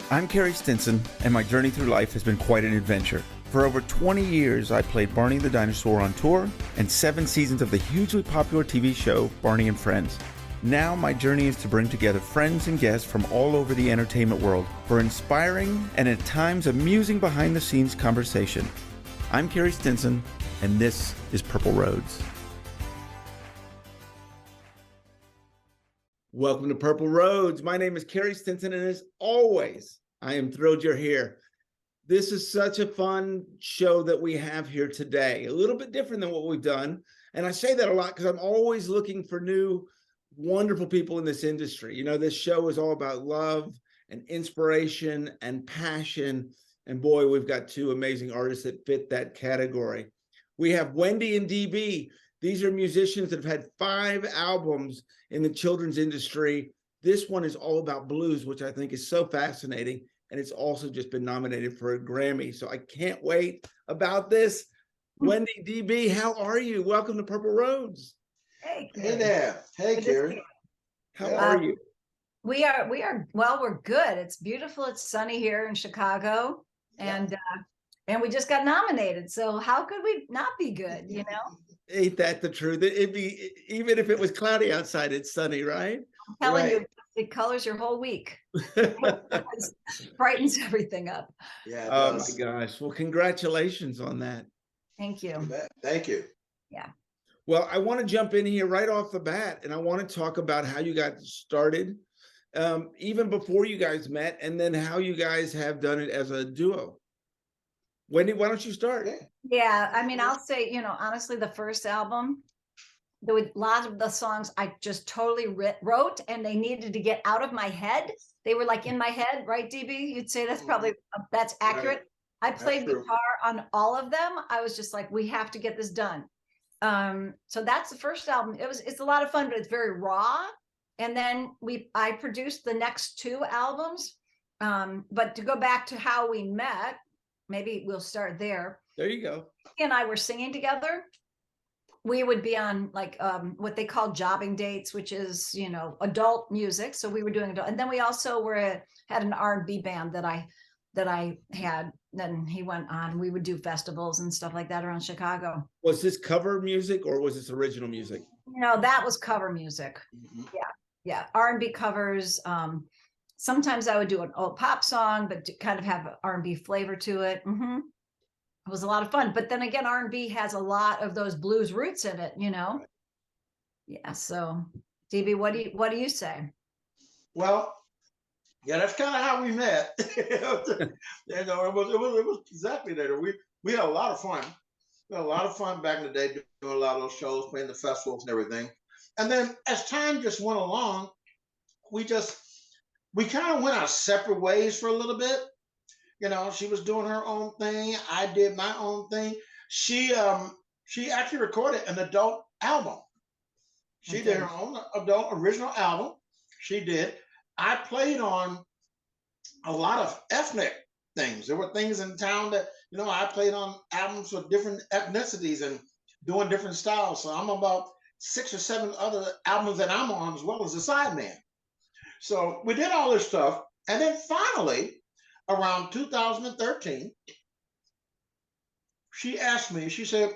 I'm Carey Stinson, and my journey through life has been quite an adventure. For over 20 years, I played Barney the Dinosaur on tour and 7 seasons of the hugely popular TV show Barney and Friends. Now my journey is to bring together friends and guests from all over the entertainment world for inspiring and at times amusing behind-the-scenes conversation. I'm Carey Stinson, and this is Purple Roads. Welcome to Purple Roads. My name is Carey Stinson, and as always, I am thrilled you're here. This is such a fun show that we have here today, a little bit different than what we've done. And I say that a lot because I'm always looking for new, wonderful people in this industry. You know, this show is all about love and inspiration and passion. And boy, we've got 2 amazing artists that fit that category. We have Wedy and DB. These are musicians that have had 5 albums in the children's industry. This one is all about blues, which I think is so fascinating. And it's also just been nominated for a Grammy. So I can't wait about this. Wedy DB, how are you? Welcome to Purple Roads. Hey, Hey there. Hey, Carey. How are you? We are, well, we're good. It's beautiful. It's sunny here in Chicago. And we just got nominated. So how could we not be good, you know? Ain't that the truth? It'd be, even if it was cloudy outside, it's sunny, right? I'm telling you, it colors your whole week. Brightens everything up. Yeah. Oh my gosh. Well, congratulations on that. Thank you. Thank you. Yeah. Well, I want to jump in here right off the bat, and I want to talk about how you got started, even before you guys met, and then how you guys have done it as a duo. Wedy, why don't you start? Yeah, I mean, I'll say, you know, honestly, the first album, there were lots of the songs I just totally wrote, and they needed to get out of my head. They were like in my head, right, DB? You'd say that's probably, that's accurate. Right. I played guitar on all of them. I was just like, we have to get this done. So that's the first album. It's a lot of fun, but it's very raw. And then I produced the next 2 albums. But to go back to how we met, maybe we'll start there. There you go. He and I were singing together. We would be on like what they call jobbing dates, which is, you know, adult music. So we were doing adult, and then we also had an R&B band that I had. Then he went on. We would do festivals and stuff like that around Chicago. Was this cover music or was this original music? No, that was cover music. Yeah, R&B covers. Sometimes I would do an old pop song, but to kind of have R&B flavor to it. It was a lot of fun. But then again, R&B has a lot of those blues roots in it, you know? Yeah. So DB, what do you say? Well, yeah, that's kind of how we met. You know, it was exactly that. We had a lot of fun. We had a lot of fun back in the day doing a lot of those shows, playing the festivals and everything. And then as time just went along, we kind of went our separate ways for a little bit. You know, she was doing her own thing. I did my own thing. She actually recorded an adult album. She did her own adult original album. She did. I played on a lot of ethnic things. There were things in town that, you know, I played on albums with different ethnicities and doing different styles. So I'm about 6 or 7 other albums that I'm on, as well as the sideman. So we did all this stuff. And then finally, around 2013, she asked me, she said,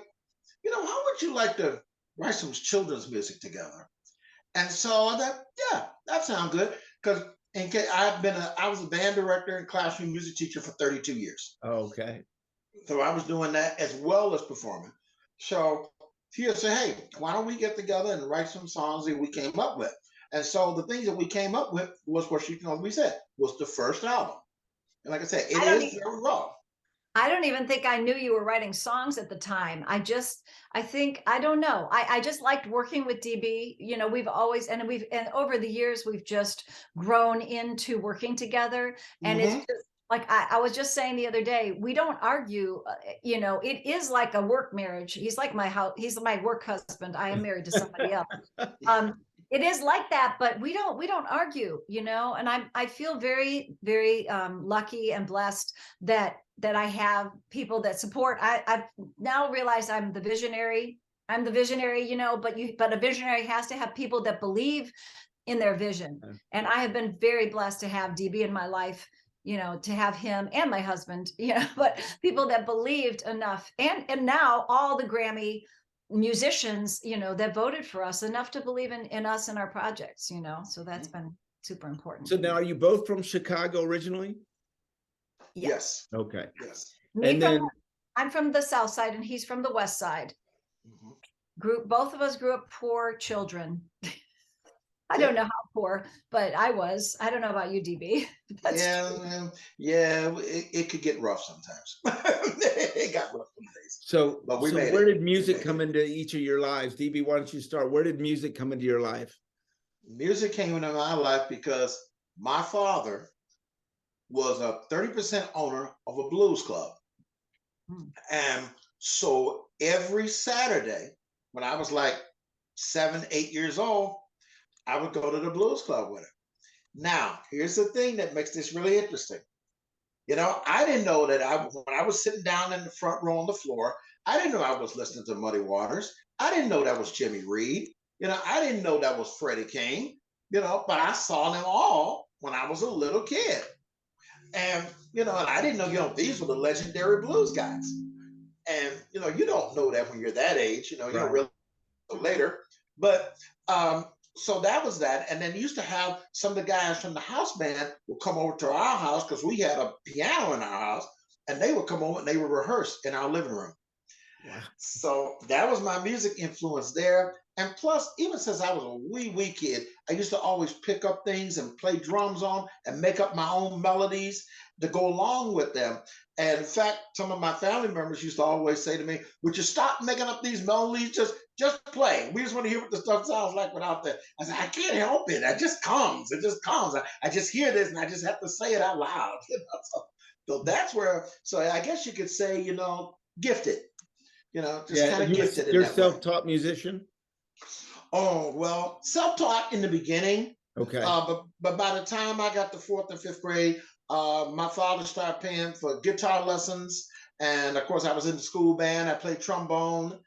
you know, how would you like to write some children's music together? And so I thought, yeah, that sounds good. Because I was a band director and classroom music teacher for 32 years. Okay. So I was doing that as well as performing. So she said, hey, why don't we get together and write some songs that we came up with? And so the things that we came up with was what we said was the first album. And like I said, it is very raw. I don't even think I knew you were writing songs at the time. I don't know. I just liked working with DB. You know, we've always, and over the years, we've just grown into working together. And it's just like, I was just saying the other day, we don't argue, you know, it is like a work marriage. He's like he's my work husband. I am married to somebody else. It is like that, but we don't argue, you know, and I feel very, very lucky and blessed that I have people that support. I've now realized I'm the visionary, you know, but a visionary has to have people that believe in their vision. And I have been very blessed to have DB in my life you know, to have him and my husband, you know, but people that believed enough. And now all the Grammy musicians, you know, that voted for us enough to believe in us and our projects, you know, so that's been super important. So now, are you both from Chicago originally? Yes. Okay. Yes. I'm from the South Side and he's from the West Side. Both of us grew up poor children. I don't know how poor, but I was. I don't know about you, DB. It could get rough sometimes. It got rough some days. So, but where did music come into each of your lives? DB, why don't you start? Where did music come into your life? Music came into my life because my father was a 30% owner of a blues club. And so every Saturday, when I was like 7, 8 years old, I would go to the blues club with him. Now, here's the thing that makes this really interesting. You know, I didn't know that when I was sitting down in the front row on the floor, I didn't know I was listening to Muddy Waters. I didn't know that was Jimmy Reed. You know, I didn't know that was Freddie King, you know, but I saw them all when I was a little kid. And, you know, and I didn't know, you know, these were the legendary blues guys. And, you know, you don't know that when you're that age, you know, you don't really know later. But so that was that. And then used to have some of the guys from the house band would come over to our house because we had a piano in our house, and they would come over and they would rehearse in our living room. Wow. So that was my music influence there. And plus, even since I was a wee kid, I used to always pick up things and play drums on and make up my own melodies to go along with them. And in fact, some of my family members used to always say to me, would you stop making up these melodies? Just play. We just want to hear what the stuff sounds like without that. I said, I can't help it. It just comes. It just comes. I just hear this and I just have to say it out loud. You know? So that's where, so I guess you could say, you know, gifted. You know, just kind of gifted. You're a self-taught musician? Oh, well, self-taught in the beginning. Okay. But by the time I got to 4th and 5th grade, my father started paying for guitar lessons. And of course, I was in the school band. I played trombone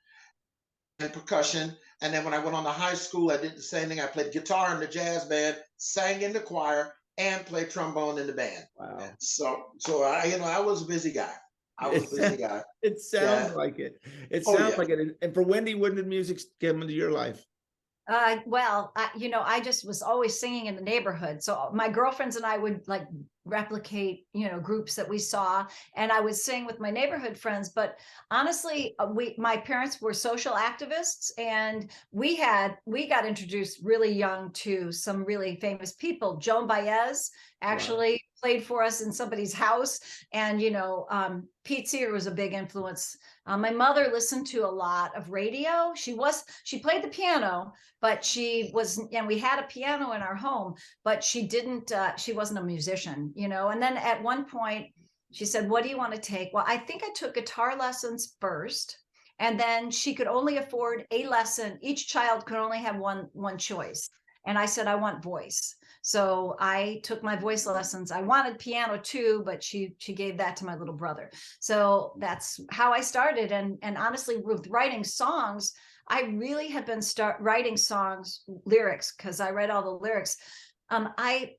and percussion. And then when I went on to high school, I did the same thing. I played guitar in the jazz band, sang in the choir, and played trombone in the band. Wow. So I, you know, I was a busy guy. It sounds like it. It sounds like it. And for Wendy, when did music come into your life? You know, I just was always singing in the neighborhood. So my girlfriends and I would like replicate, you know, groups that we saw, and I would sing with my neighborhood friends. But honestly, my parents were social activists, and we got introduced really young to some really famous people. Joan Baez actually played for us in somebody's house, and you know, Pete Seeger was a big influence. My mother listened to a lot of radio. She played the piano, but and we had a piano in our home, but she wasn't a musician, you know. And then at one point she said, what do you want to take? Well, I think I took guitar lessons first, and then she could only afford a lesson. Each child could only have one choice. And I said, I want voice. So I took my voice lessons. I wanted piano too, but she gave that to my little brother. So that's how I started. And honestly, with writing songs, I really have been writing songs, lyrics, because I read all the lyrics. I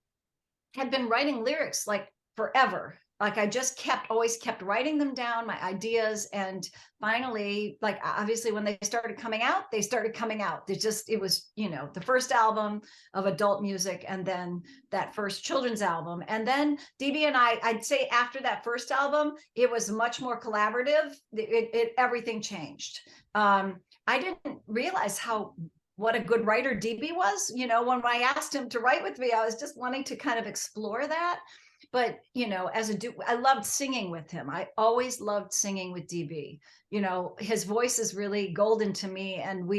had been writing lyrics like forever. Like I just always kept writing them down, my ideas. And finally, like obviously when they started coming out. It was, you know, the first album of adult music, and then that first children's album. And then DB and I'd say after that first album, it was much more collaborative. Everything changed. I didn't realize what a good writer DB was. You know, when I asked him to write with me, I was just wanting to kind of explore that. But, you know, I loved singing with him. I always loved singing with DB. You know, his voice is really golden to me, and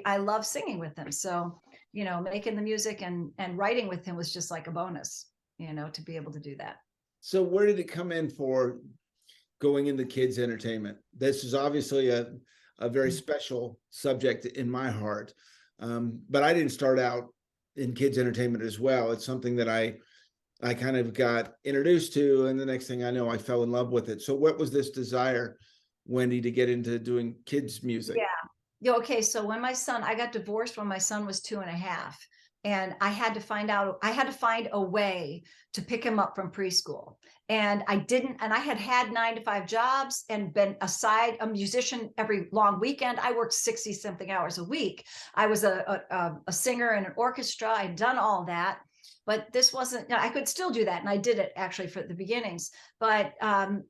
I love singing with him. So, you know, making the music and writing with him was just like a bonus, you know, to be able to do that. So where did it come in for going into kids entertainment? This is obviously a very special subject in my heart. But I didn't start out in kids entertainment as well. It's something that I kind of got introduced to, and the next thing I know, I fell in love with it. So what was this desire, Wendy, to get into doing kids music? Yeah. Okay. So when I got divorced when my son was 2.5. And I had to find a way to pick him up from preschool. And I didn't, and I had 9-to-5 jobs and been a musician every long weekend. I worked 60 something hours a week. I was a singer in an orchestra. I'd done all that, but this wasn't, I could still do that. And I did it actually for the beginnings. But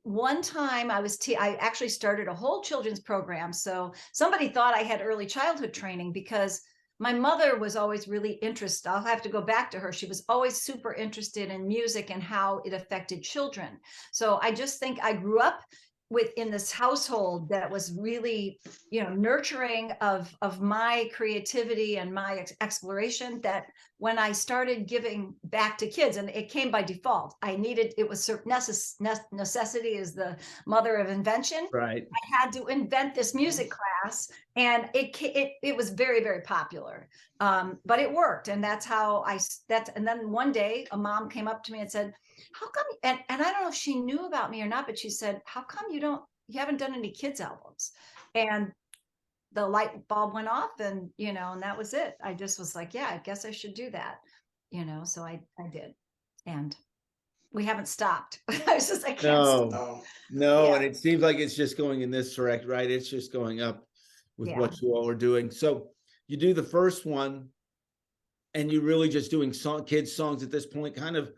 one time I actually started a whole children's program. So somebody thought I had early childhood training because my mother was always really interested. I'll have to go back to her. She was always super interested in music and how it affected children. So I just think I grew up in this household that was really, nurturing of my creativity and my exploration, that when I started giving back to kids, and it came by default, it was necessity is the mother of invention. Right. I had to invent this music class, and it was very, very popular. But it worked. And that's how and then one day a mom came up to me and said, how come, and I don't know if she knew about me or not, but she said, how come you haven't done any kids albums? And the light bulb went off, and, and that was it. I just was like, yeah, I guess I should do that. So I did. And we haven't stopped. I was just, I can't stop. No. Yeah. And it seems like it's just going in this direct, right? It's just going up with what you all are doing. So you do the first one, and you're really just doing kids songs at this point, kind of,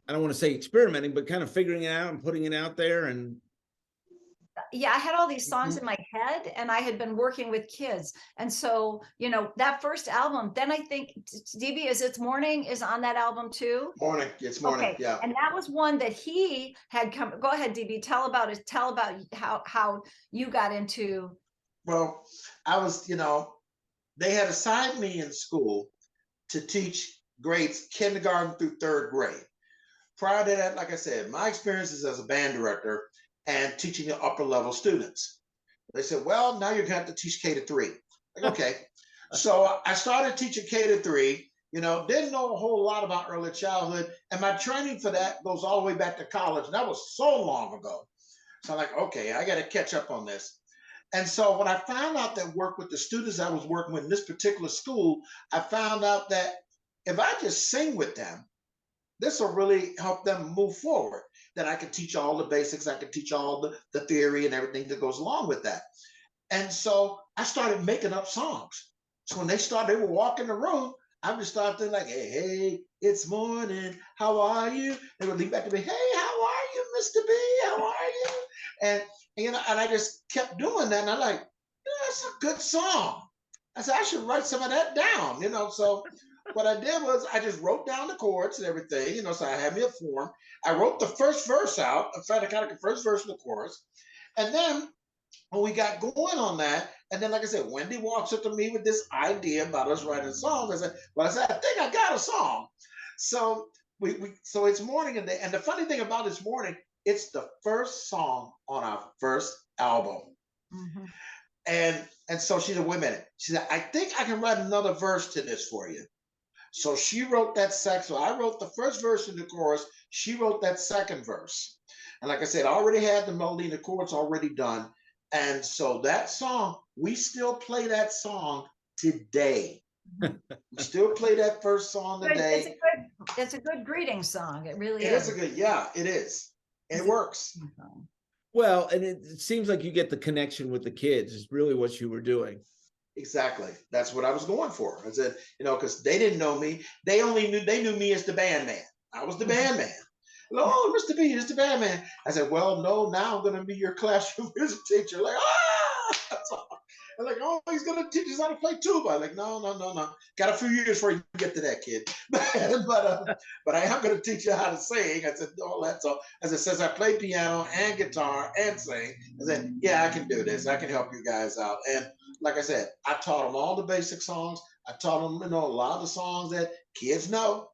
I don't want to say experimenting, but kind of figuring it out and putting it out there. And yeah, I had all these songs in my head, and I had been working with kids. And so, that first album, then I think DB It's Morning is on that album too. It's Morning. Okay. Yeah. And that was one that he had come. Go ahead, DB. Tell about it. Tell about how you got into. Well, I was, they had assigned me in school to teach grades kindergarten through 3rd grade. Prior to that, like I said, my experiences as a band director and teaching the upper level students. They said, well, now you're going to have to teach K to 3. Like, okay. So I started teaching K to 3, didn't know a whole lot about early childhood. And my training for that goes all the way back to college. And that was so long ago. So I'm like, okay, I got to catch up on this. And so when I found out that work with the students I was working with in this particular school, I found out that if I just sing with them, this will really help them move forward. That I could teach all the basics, I could teach all the theory and everything that goes along with that. And so I started making up songs. So when they were walking the room, I would start thinking like, hey, it's morning, how are you? They would lean back to me, hey, how are you, Mr. B? How are you? And and I just kept doing that. And I'm like, that's a good song. I said, I should write some of that down, so what I did was I just wrote down the chords and everything, so I had me a form. I wrote the first verse out. In fact, I got the first verse and the chorus. And then when we got going on that, and then, like I said, Wendy walks up to me with this idea about us writing songs. I said, I think I got a song. So so It's Morning, and the funny thing about It's Morning, it's the first song on our first album. Mm-hmm. And so she said, wait a minute. She said, I think I can write another verse to this for you. So she wrote that section. So I wrote the first verse in the chorus. She wrote that second verse. And like I said, I already had the melody and the chords already done. And so that song, we still play that song today. We still play that first song today. It's a good greeting song. It really is. It is. It works. Well, and it seems like you get the connection with the kids is really what you were doing. Exactly. That's what I was going for. I said, because they didn't know me. They knew me as the band man. I was the band man. Oh, Mr. B is the band man. I said, well, no, now I'm going to be your classroom music teacher. Like, I'm like, oh, he's going to teach us how to play tuba. I'm like, no. Got a few years before you get to that, kid. but I am going to teach you how to sing. I said, no, that's all. I said, since I play piano and guitar and sing, I said, yeah, I can do this. I can help you guys out. And like I said, I taught them all the basic songs. I taught them, a lot of the songs that kids know.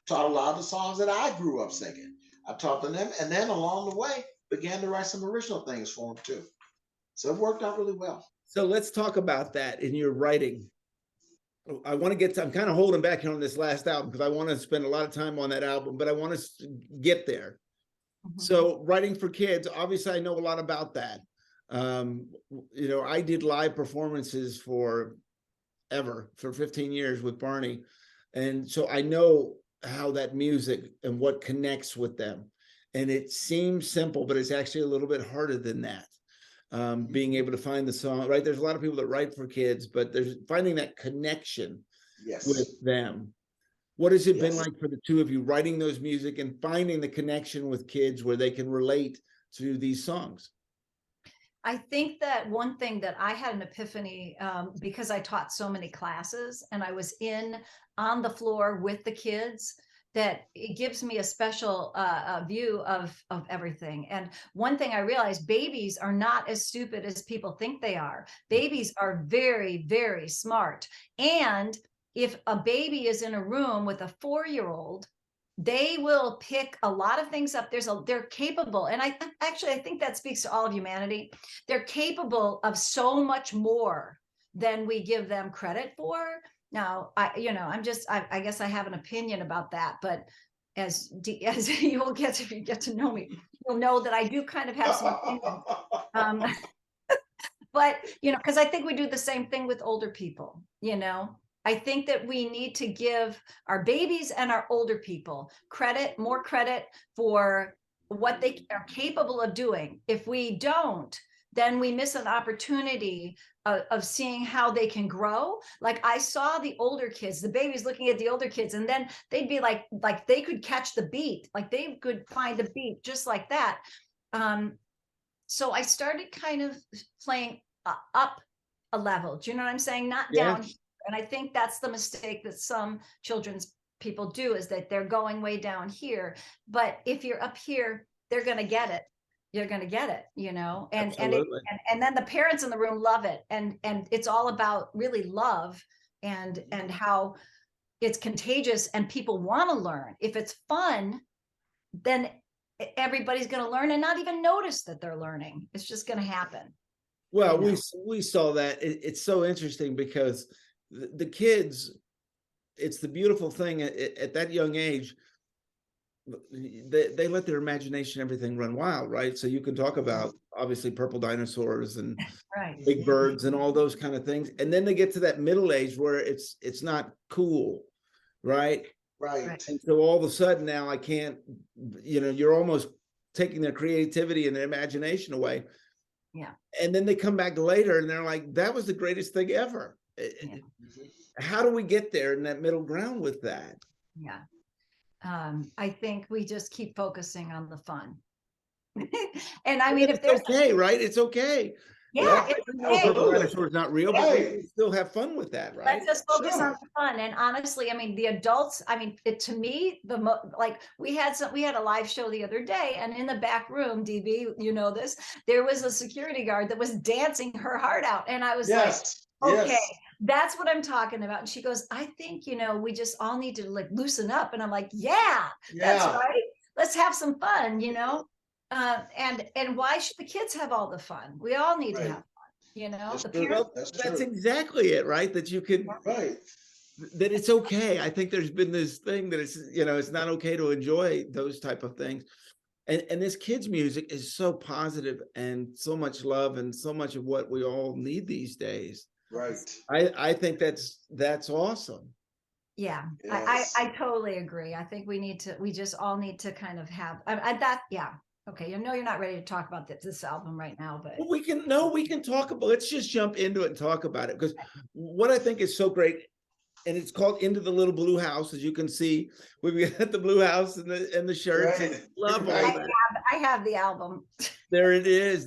Taught a lot of the songs that I grew up singing. I taught them, and then along the way, began to write some original things for them too. So it worked out really well. So let's talk about that in your writing. I want to get to, I'm kind of holding back here on this last album because I want to spend a lot of time on that album, but I want to get there. Mm-hmm. So writing for kids, obviously I know a lot about that. I did live performances for ever for 15 years with Barney. And so I know how that music and what connects with them. And it seems simple, but it's actually a little bit harder than that. Being able to find the song, right? There's a lot of people that write for kids, but there's finding that connection with them. What has it been like for the two of you writing those music and finding the connection with kids where they can relate to these songs? I think that one thing that I had an epiphany because I taught so many classes and I was on the floor with the kids, that it gives me a special view of everything. And one thing I realized, babies are not as stupid as people think they are. Babies are very, very smart. And if a baby is in a room with a 4-year-old, they will pick a lot of things up. They're capable. And I think that speaks to all of humanity. They're capable of so much more than we give them credit for. Now, I guess I have an opinion about that, but as you will get, if you get to know me, you'll know that I do kind of have some opinions. But, because I think we do the same thing with older people, I think that we need to give our babies and our older people more credit for what they are capable of doing. If we don't, then we miss an opportunity of seeing how they can grow. Like I saw the older kids, the babies looking at the older kids, and then they'd be like they could catch the beat, like they could find a beat just like that. So I started kind of playing up a level. Do you know what I'm saying? Not down. And I think that's the mistake that some children's people do, is that they're going way down here. But if you're up here, they're going to get it. You're going to get it, and then the parents in the room love it. And it's all about really love and how it's contagious and people want to learn. If it's fun, then everybody's going to learn and not even notice that they're learning. It's just going to happen. Well, we saw that. It's so interesting because the kids, it's the beautiful thing at that young age. They let their imagination, everything run wild, right? So you can talk about obviously purple dinosaurs and big birds and all those kind of things, and then they get to that middle age where it's not cool, right? Right. And so all of a sudden now I can't, you're almost taking their creativity and their imagination away. Yeah. And then they come back later and they're like, that was the greatest thing ever. Yeah. How do we get there in that middle ground with that? Yeah. I think we just keep focusing on the fun. And I mean, if there's okay, right? It's okay. Yeah, it's okay. Dinosaur's not real, but we still have fun with that, right? Let's just focus on the fun. And honestly, I mean, the adults, to me, we had a live show the other day, and in the back room, DB, this, there was a security guard that was dancing her heart out. And I was like, okay, that's what I'm talking about. And she goes, I think, we just all need to loosen up. And I'm like, yeah, that's right. Let's have some fun, and why should the kids have all the fun? We all need to have fun, the parents. That's exactly it, right? That you could, that it's okay. I think there's been this thing that it's not okay to enjoy those type of things. And this kids' music is so positive and so much love and so much of what we all need these days. Right. I think that's awesome. Yeah, yes. I totally agree. I think we just all need to kind of have that. Yeah. Okay. You're not ready to talk about this album right now, but we can talk about, let's just jump into it and talk about it. Because what I think is so great, and it's called Into the Little Blue House, as you can see, we've got the blue house and the shirts. Right. And love all that. I have the album. There it is.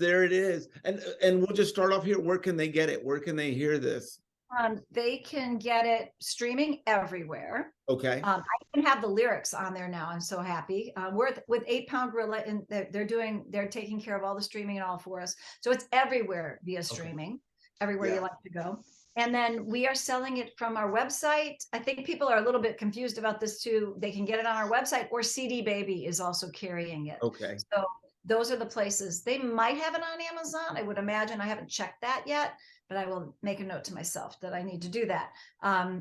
And we'll just start off here. Where can they get it? Where can they hear this? They can get it streaming everywhere. Okay. I even have the lyrics on there now. I'm so happy. We're with 8 Pound Gorilla, and they're taking care of all the streaming and all for us. So it's everywhere via streaming, everywhere you like to go. And then we are selling it from our website. I think people are a little bit confused about this too. They can get it on our website, or CD Baby is also carrying it. Okay. So those are the places. They might have it on Amazon, I would imagine. I haven't checked that yet, but I will make a note to myself that I need to do that.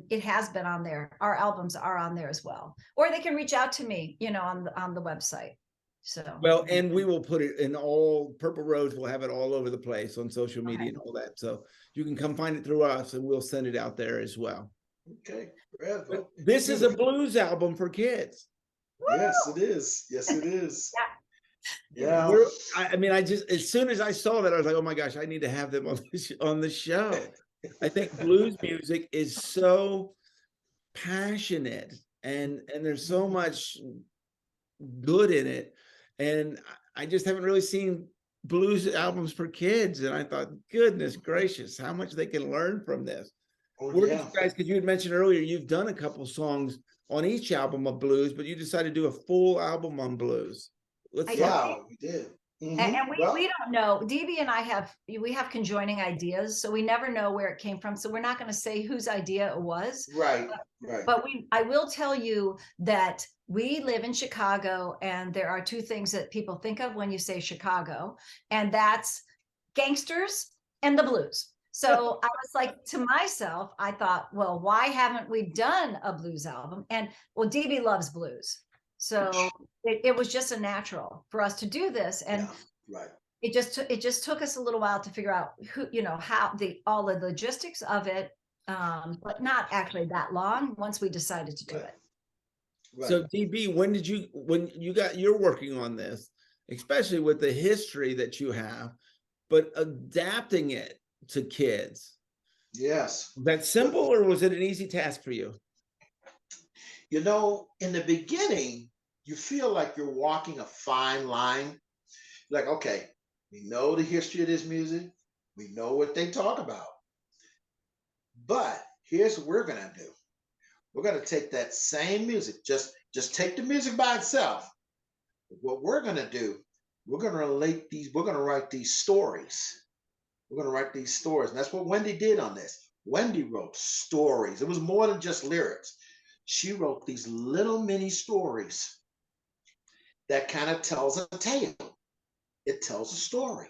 It has been on there. Our albums are on there as well. Or they can reach out to me, on the website. So Well, and we will put it in all Purple Rose. We'll have it all over the place on social media and all that. So you can come find it through us, and we'll send it out there as well. Okay. But this is a blues album for kids. Yes, it is. Yes, it is. Yeah. Yeah. I mean, I just, as soon as I saw that, I was like, oh my gosh, I need to have them on the show. I think blues music is so passionate, and there's so much good in it. And I just haven't really seen blues albums for kids. And I thought, goodness gracious, how much they can learn from this. Oh, Where did yeah. you guys, because you had mentioned earlier, you've done a couple songs on each album of blues, but you decided to do a full album on blues. Let's Yeah, we did. And we don't know. DB and I have conjoining ideas, so we never know where it came from. So we're not going to say whose idea it was. Right. But I will tell you that we live in Chicago, and there are two things that people think of when you say Chicago, and that's gangsters and the blues. So I was like, to myself, I thought, well, why haven't we done a blues album? And well, DB loves blues. So it was just a natural for us to do this. And it just took us a little while to figure out who, how all the logistics of it, but not actually that long once we decided to do it. Right. So DB, when you're working on this, especially with the history that you have, but adapting it to kids. Yes. Was that simple, or was it an easy task for you? In the beginning, you feel like you're walking a fine line. Like, okay, we know the history of this music. We know what they talk about. But here's what we're going to do. We're going to take that same music, just take the music by itself. What we're going to do, we're going to write these stories. We're going to write these stories. And that's what Wendy did on this. Wendy wrote stories. It was more than just lyrics. She wrote these little mini stories that kind of tells a tale. It tells a story.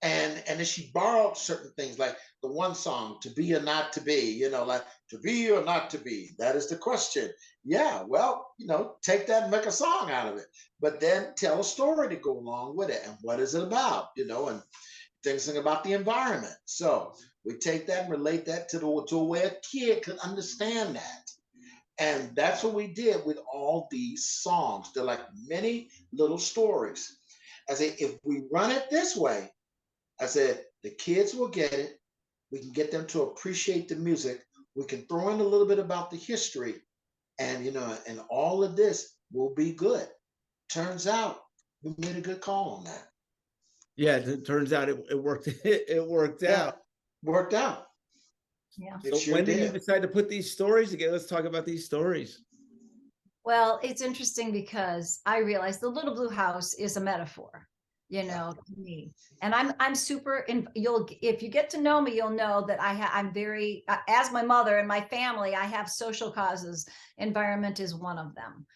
And then she borrowed certain things, like the one song, "To Be or Not to Be," like to be or not to be. That is the question. Yeah, well, take that and make a song out of it. But then tell a story to go along with it. And what is it about? And things about the environment. So we take that and relate that to a way a kid could understand that. And that's what we did with all these songs. They're like many little stories. I say, if we run it this way, I said, the kids will get it. We can get them to appreciate the music. We can throw in a little bit about the history, and and all of this will be good. Turns out we made a good call on that. Yeah, it turns out it worked. It worked out. Worked out. Yeah. So when did you decide to put these stories together? Let's talk about these stories. Well, it's interesting because I realized the Little Blue House is a metaphor, to me. And I'm super, if you get to know me, you'll know that I'm very, as my mother and my family, I have social causes. Environment is one of them.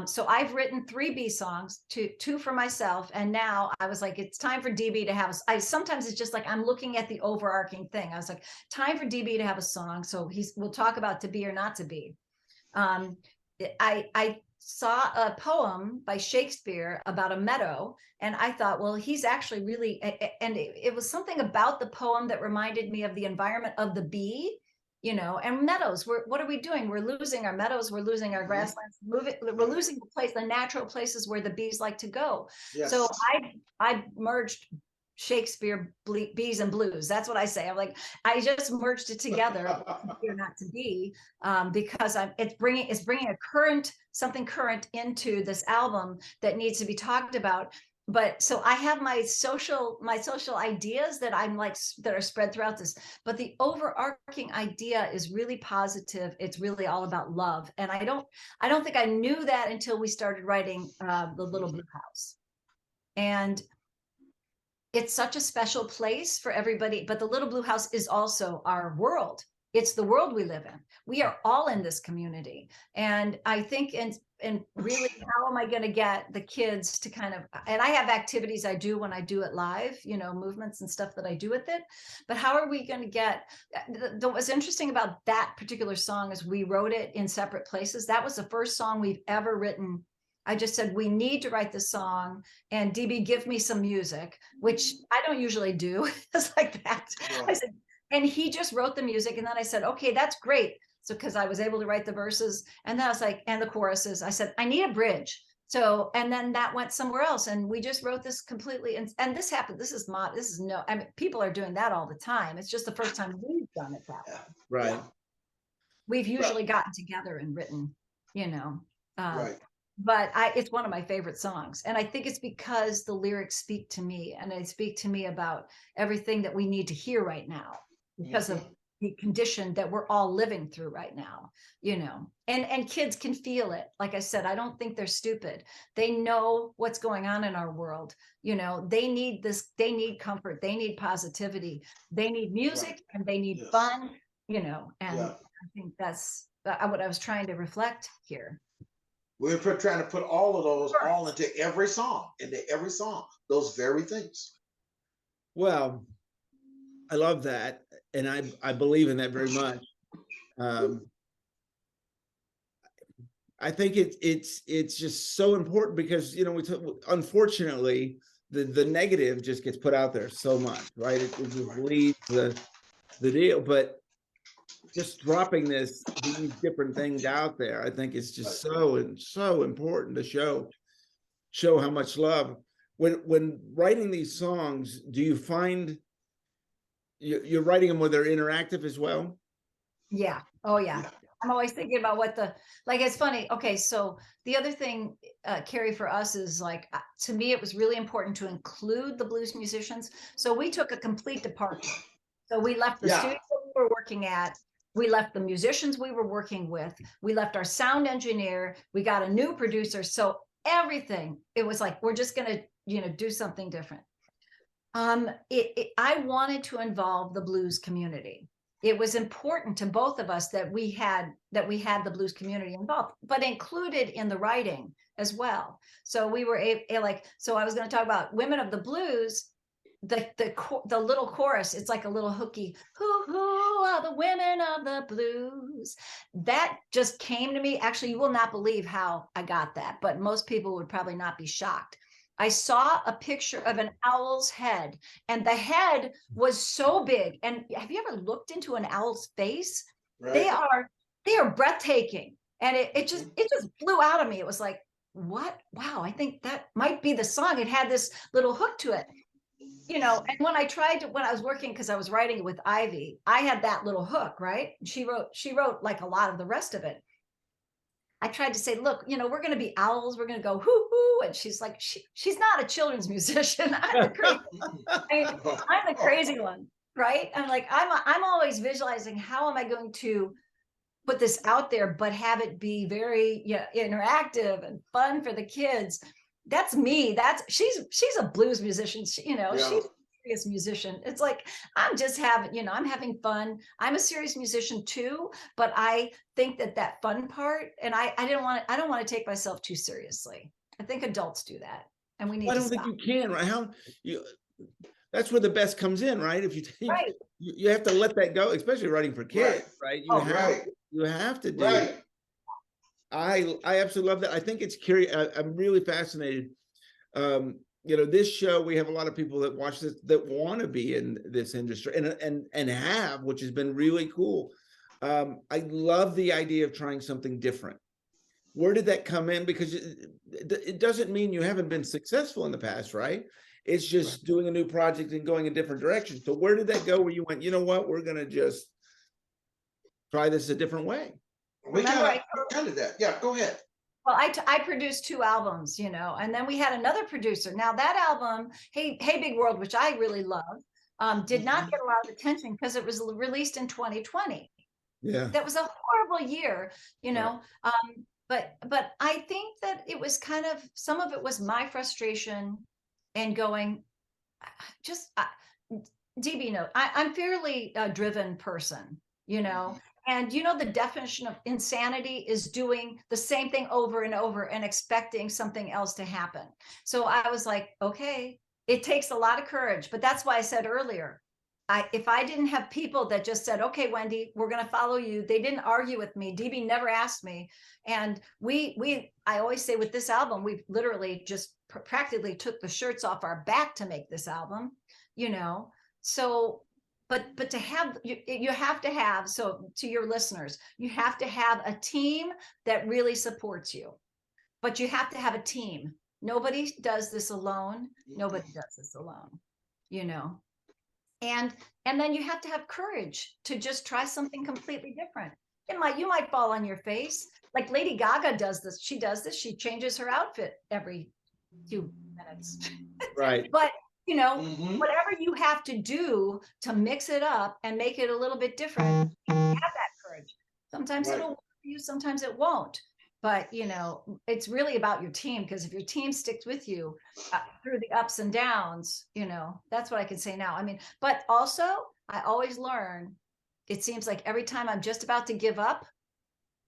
So I've written 3 B songs, two for myself. And now I was like, it's time for DB to have, sometimes it's just like, I'm looking at the overarching thing. I was like, time for DB to have a song. So we'll talk about To Be or Not to Be. I saw a poem by Shakespeare about a meadow, and I thought, well, he's actually really, and it was something about the poem that reminded me of the environment of the bee, and meadows. What are we doing? We're losing our meadows. We're losing our grasslands. We're losing the natural places where the bees like to go. Yes. So I merged Shakespeare, bees and blues. That's what I say. I'm like, I just merged it together. Or Not to Be, because it's bringing something current into this album that needs to be talked about. But so I have my social ideas that that are spread throughout this, but the overarching idea is really positive. It's really all about love. And I don't think I knew that until we started writing The Little Blue House. And it's such a special place for everybody, but the Little Blue House is also our world. It's the world we live in. We are all in this community. And I think, and really, how am I going to get the kids to kind of, and I have activities I do when I do it live, movements and stuff that I do with it, but how are we going to get, what's interesting about that particular song is we wrote it in separate places. That was the first song we've ever written I just said, we need to write the song, and DB, give me some music, which I don't usually do. It's like that. I said, and he just wrote the music. And then I said, okay, that's great. So, because I was able to write the verses, and then I was like, and the choruses, I said, I need a bridge. So, and then that went somewhere else. And we just wrote this completely. And this happened. This is no, I mean, people are doing that all the time. It's just the first time we've done it that way. Right. We've usually gotten together and written, Right. but it's one of my favorite songs. And I think it's because the lyrics speak to me, and they speak to me about everything that we need to hear right now because of the condition that we're all living through right now, and kids can feel it. Like I said, I don't think they're stupid. They know what's going on in our world. They need this, they need comfort, they need positivity, they need music, and they need fun, and I think that's what I was trying to reflect here. We're trying to put all of those all into every song, those very things. Well, I love that, and I believe in that very much. I think it's just so important because unfortunately the negative just gets put out there so much, right? It just leads the deal, but just dropping these different things out there, I think it's just so important to show how much love. When writing these songs, do you find you're writing them where they're interactive as well? Yeah. Oh yeah. I'm always thinking about it's funny. Okay. So the other thing, Carey, for us is to me, it was really important to include the blues musicians. So we took a complete departure. So we left the studio we were working at. We left the musicians we were working with. We left our sound engineer. We got a new producer. So everything, it was like, we're just going to, do something different. I wanted to involve the blues community. It was important to both of us that we had the blues community involved, but included in the writing as well. So we were so I was going to talk about Women of the Blues. The little chorus, it's like a little hooky, who are the women of the blues? That just came to me. Actually, you will not believe how I got that, but most people would probably not be shocked. I saw a picture of an owl's head, and the head was so big. And have you ever looked into an owl's face? Right. They are breathtaking. And it just flew out of me. It was like, what? Wow, I think that might be the song. It had this little hook to it. And when I was working, because I was writing with Ivy, I had that little hook, right? She wrote like a lot of the rest of it. I tried to say, look, we're going to be owls. We're going to go hoo hoo. And she's like, she's not a children's musician. I'm the crazy one, right? I'm like, I'm always visualizing, how am I going to put this out there, but have it be very interactive and fun for the kids. That's me. She's a blues musician. She's a serious musician. It's like, I'm just I'm having fun. I'm a serious musician too, but I think that fun part, and I don't want to take myself too seriously. I think adults do that, and we need to stop. I don't think you can, right? That's where the best comes in, right? If you have to let that go, especially writing for kids, right? You have to do it. I absolutely love that. I think it's curious. I'm really fascinated. This show, we have a lot of people that watch this that want to be in this industry and have, which has been really cool. I love the idea of trying something different. Where did that come in? Because it doesn't mean you haven't been successful in the past, right? It's just doing a new project and going a different direction. So where did that go where you went, you know what, we're going to just try this a different way? We kind of did that. Yeah, go ahead. Well, I produced 2 albums, and then we had another producer. Now that album, Hey Big World, which I really love, did not get a lot of attention because it was released in 2020. Yeah, that was a horrible year, But I think that it was kind of, some of it was my frustration and going, DB note, I'm fairly driven person, And the definition of insanity is doing the same thing over and over and expecting something else to happen. So I was like, okay, it takes a lot of courage. But that's why I said earlier, if I didn't have people that just said, okay, Wendy, we're going to follow you. They didn't argue with me. DB never asked me. And I always say with this album, we've literally just practically took the shirts off our back to make this album, you know? So, but to have, you have to have, so to your listeners, you have to have a team that really supports you, but you have to have a team. Nobody does this alone. Nobody does this alone, you know? And then you have to have courage to just try something completely different. You might fall on your face. Like Lady Gaga does this. She does this. She changes her outfit every few minutes. Right. But you know, whatever you have to do to mix it up and make it a little bit different, you have that courage. Sometimes it'll work for you, sometimes it won't. But you know, it's really about your team, because if your team sticks with you through the ups and downs, you know, that's what I can say now. I mean, but also I always learn, it seems like every time I'm just about to give up,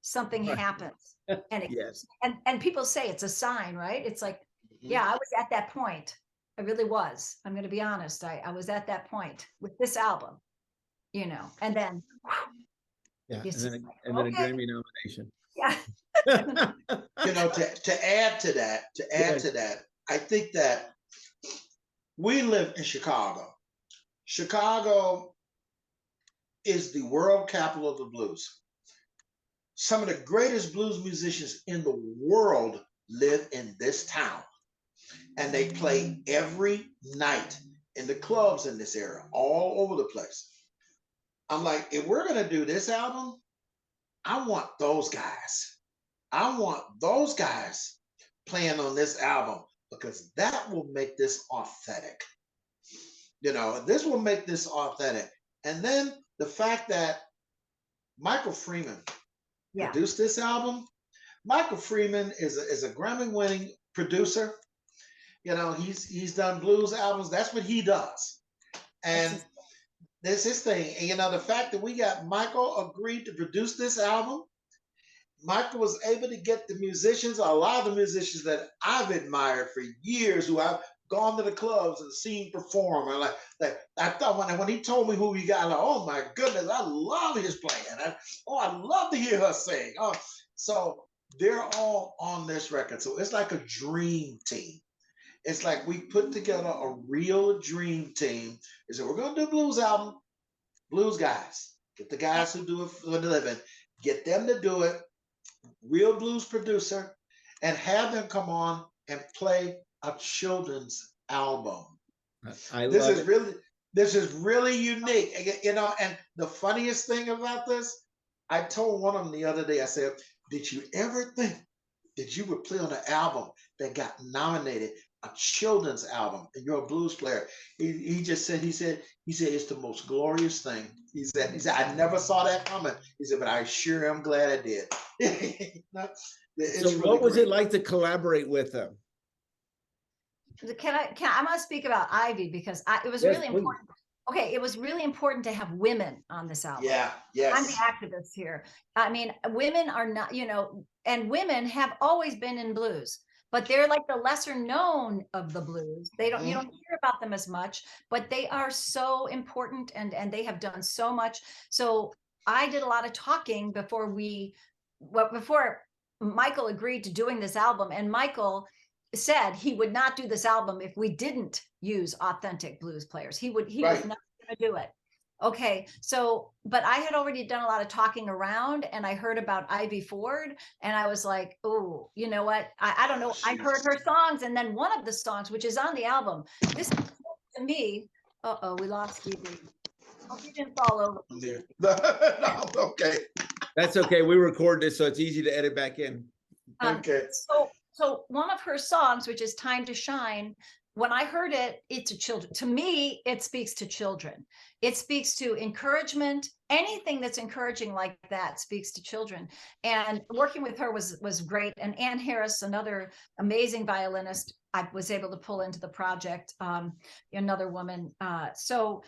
something happens. And Yes. And people say it's a sign, right? It's like, yeah, I was at that point. I really was. I'm going to be honest. I was at that point with this album, you know, and then yeah, and then a Grammy nomination. Yeah. You know, to add to that, I think that we live in Chicago. Chicago is the world capital of the blues. Some of the greatest blues musicians in the world live in this town, and they play every night in the clubs in this area, all over the place. I'm like, if we're going to do this album, I want those guys. I want those guys playing on this album, because that will make this authentic. You know, this will make this authentic. And then the fact that Michael Freeman produced this album. Michael Freeman is a Grammy-winning producer. You know, he's done blues albums. That's what he does. And this is his thing. And, you know, the fact that we got Michael agreed to produce this album, Michael was able to get the musicians, a lot of the musicians that I've admired for years, who I've gone to the clubs and seen perform. And like I thought when he told me who he got, I'm like, oh my goodness, I love his playing. I love to hear her sing. Oh, so they're all on this record. So it's like a dream team. It's like we put together a real dream team. We said, we're going to do a blues album, blues guys. Get the guys who do it for a living, get them to do it, real blues producer, and have them come on and play a children's album. This is really unique. You know, and the funniest thing about this, I told one of them the other day, I said, did you ever think that you would play on an album that got nominated, a children's album, and you're a blues player? He said it's the most glorious thing. He said I never saw that coming. He said, but I sure am glad I did. So really what was it like to collaborate with them? I want to speak about Ivy, because it was really important. Okay, it was really important to have women on this album. Yeah, yes. I'm the activist here. I mean, women are not, you know, and women have always been in blues, but they're like the lesser known of the blues. They don't, you don't hear about them as much, but they are so important, and they have done so much. So I did a lot of talking before Michael agreed to doing this album, and Michael said he would not do this album if we didn't use authentic blues players. He was not going to do it. Okay, so, but I had already done a lot of talking around, and I heard about Ivy Ford, and I was like, oh, you know what? I don't know. I heard her songs, and then one of the songs, which is on the album, this to me, we lost DB. Hope you didn't fall over. No, okay. That's okay. We record this, so it's easy to edit back in. Okay. So one of her songs, which is Time to Shine, when I heard it, it's a children. To me, it speaks to children. It speaks to encouragement. Anything that's encouraging like that speaks to children. And working with her was great. And Ann Harris, another amazing violinist, I was able to pull into the project. Another woman. So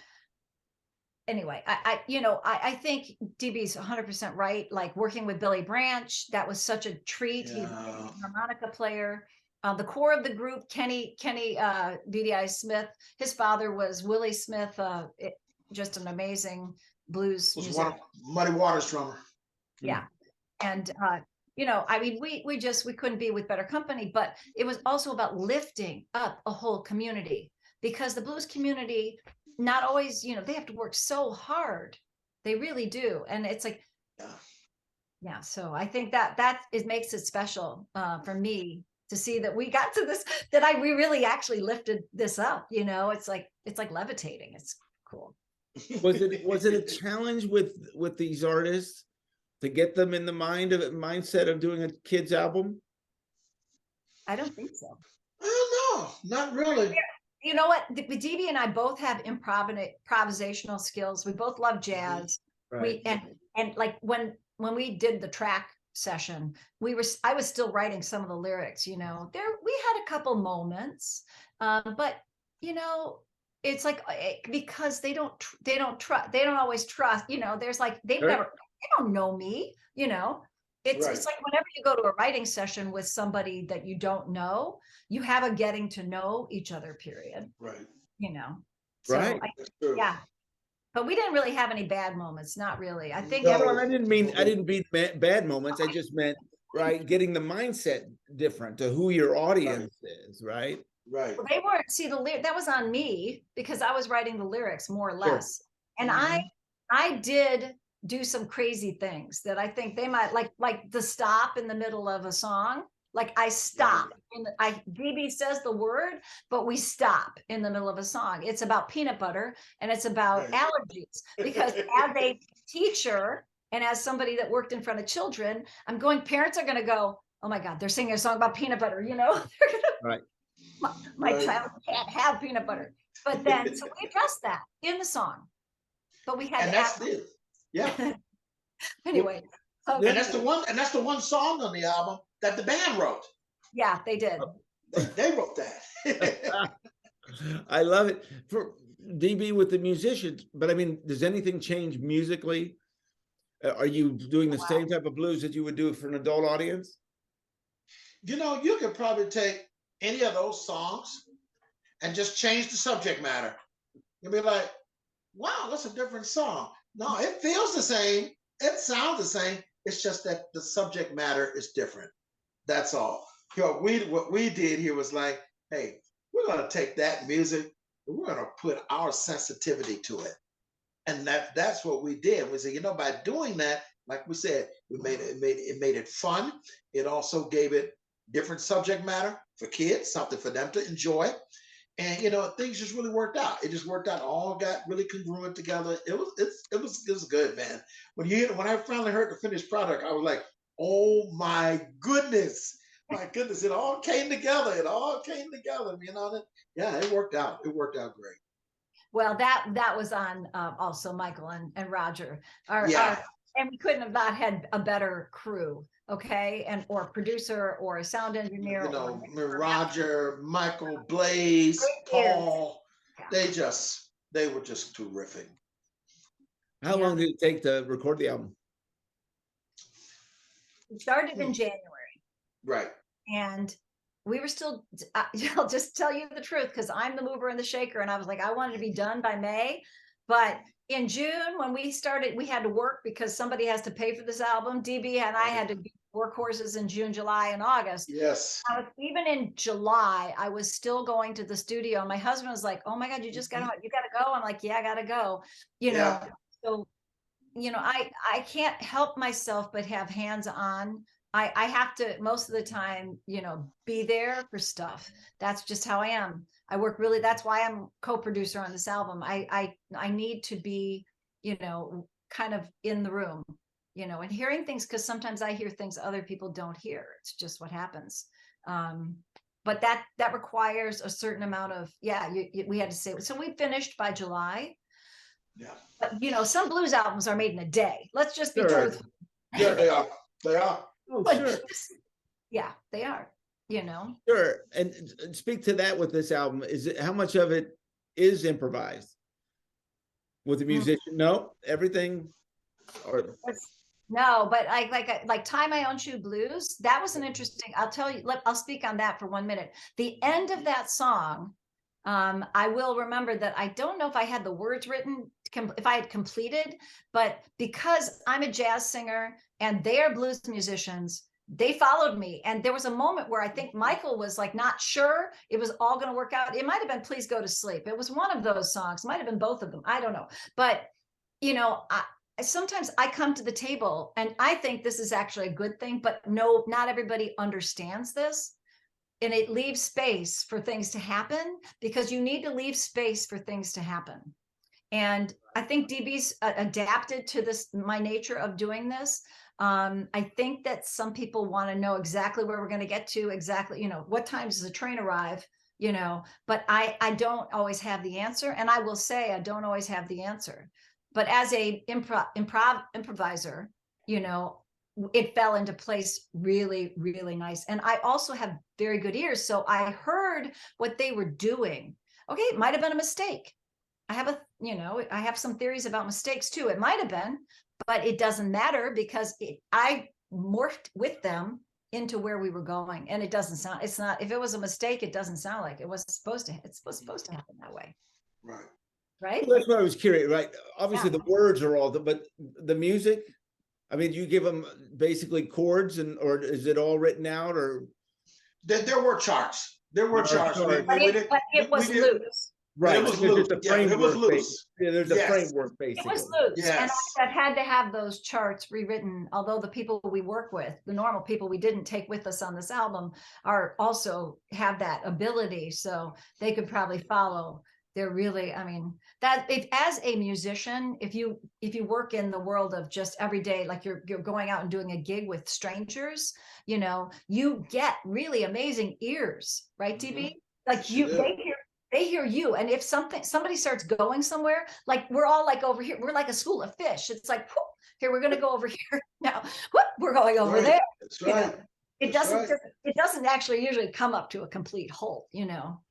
anyway, I think DB's 100% right. Like working with Billy Branch, that was such a treat. He's a harmonica player. The core of the group, Kenny BDI Smith, his father was Willie Smith, just an amazing blues Was musician. one of Muddy Waters drummer. Yeah. And, you know, I mean, we couldn't be with better company, but it was also about lifting up a whole community, because the blues community, not always, you know, they have to work so hard. They really do. And it's like, yeah. So I think that makes it special for me to see that we got to this, we really actually lifted this up, you know. It's like levitating. It's cool. Was it a challenge with these artists to get them in the mindset of doing a kids album? I don't think so. No, not really. You know what? DB and I both have improvisational skills. We both love jazz. Right. And like when we did the track session, I was still writing some of the lyrics, you know. We had a couple moments, but you know, it's like because they don't always trust, you know. There's like they don't know me, you know. It's like whenever you go to a writing session with somebody that you don't know, you have a getting to know each other period. Right. You know. Right. So yeah. But we didn't really have any bad moments. Not really. I think I didn't mean bad moments. I just meant getting the mindset different to who your audience is, right? Right. Well, they weren't. See, that was on me because I was writing the lyrics more or less, and I did do some crazy things that I think they might like the stop in the middle of a song. Like I stop and DB says the word, but we stop in the middle of a song. It's about peanut butter and it's about allergies, because as a teacher and as somebody that worked in front of children, I'm going, parents are going to go, oh my God, they're singing a song about peanut butter, you know. My child can't have peanut butter. But then, so we addressed that in the song, but we had anyway. And that's the one song on the album that the band wrote. Yeah, they did. They wrote that. I love it for DB with the musicians. But I mean, does anything change musically? Are you doing the same type of blues that you would do for an adult audience? You know, you could probably take any of those songs and just change the subject matter. You'll be like, wow, that's a different song. No, it feels the same. It sounds the same. It's just that the subject matter is different. That's all. You know, what we did here was like, hey, we're going to take that music and we're going to put our sensitivity to it. And that's what we did. We said, you know, by doing that, like we said, it made it fun. It also gave it different subject matter for kids, something for them to enjoy. And you know, things just really worked out. It just worked out. All got really congruent together. It was good, man. When I finally heard the finished product, I was like, oh my goodness, it all came together. You know, yeah, it worked out. It worked out great. Well, that was on also Michael and Roger. And we couldn't have not had a better crew, okay, or producer or a sound engineer. You know, Roger, Michael, Blaze, Paul. They were just terrific. How long did it take to record the album? We started in January. Right. And we were still, I'll just tell you the truth, because I'm the mover and the shaker. And I was like, I wanted to be done by May. But in June, when we started, we had to work because somebody has to pay for this album. DB and I had to be workhorses in June, July, and August. Yes. Even in July, I was still going to the studio. My husband was like, oh my God, you gotta go. I'm like, yeah, I gotta go. You know, so, you know, I can't help myself but have hands on. I have to, most of the time, you know, be there for stuff. That's just how I am. I work really, that's why I'm co-producer on this album. I need to be, you know, kind of in the room, you know, and hearing things, because sometimes I hear things other people don't hear. It's just what happens. But that requires a certain amount of, we had to say, so we finished by July. Yeah. But, you know, some blues albums are made in a day. Let's just be truthful. Yeah, they are. They are. Oh, sure. Yeah, they are, you know. Sure. And speak to that with this album. How much of it is improvised with the musician? No, everything. No, but like Tie My Own Shoe Blues, that was an interesting, I'll speak on that for 1 minute. The end of that song, I will remember that I don't know if I had the words written if I had completed, but because I'm a jazz singer and they are blues musicians, they followed me. And there was a moment where I think Michael was like not sure it was all going to work out. It might have been Please Go to Sleep. It was one of those songs, might have been both of them. I don't know. But, you know, sometimes I come to the table and I think this is actually a good thing, but no, not everybody understands this. And it leaves space for things to happen, because you need to leave space for things to happen. And I think DB's adapted to this, my nature of doing this. I think that some people want to know exactly where we're going to get to, exactly, you know, what time does the train arrive, you know, but I don't always have the answer. And I will say I don't always have the answer. But as a improviser, you know, it fell into place really, really nice. And I also have very good ears. So I heard what they were doing. Okay, it might have been a mistake. I have some theories about mistakes too. It might have been, but it doesn't matter, because I morphed with them into where we were going. And it doesn't sound, it's not, if it was a mistake, it doesn't sound like it was supposed to, it's supposed to happen that way. Right. Right. Well, that's what I was curious, right? Obviously Yeah. the words are all, but the music, I mean, you give them basically chords, or is it all written out, or? There were charts. There were charts. charts. But it was loose. Right. It was There's loose. just a Yeah, it was framework, loose. yeah, there's a Yes. framework It basically. was loose. Yes. And I've had to have those charts rewritten, although the people we work with, the normal people we didn't take with us on this album, are also have that ability. So they could probably follow. They're really, I mean, that if as a musician, if you work in the world of just every day, like you're going out and doing a gig with strangers, you know, you get really amazing ears, right, DB? Like they hear you. And if somebody starts going somewhere, like we're all like over here, we're like a school of fish. It's like, whoop, here, we're going to go over here now. Whoop, we're going over Right. there. That's You know, right. it That's doesn't right. it doesn't actually usually come up to a complete halt, you know,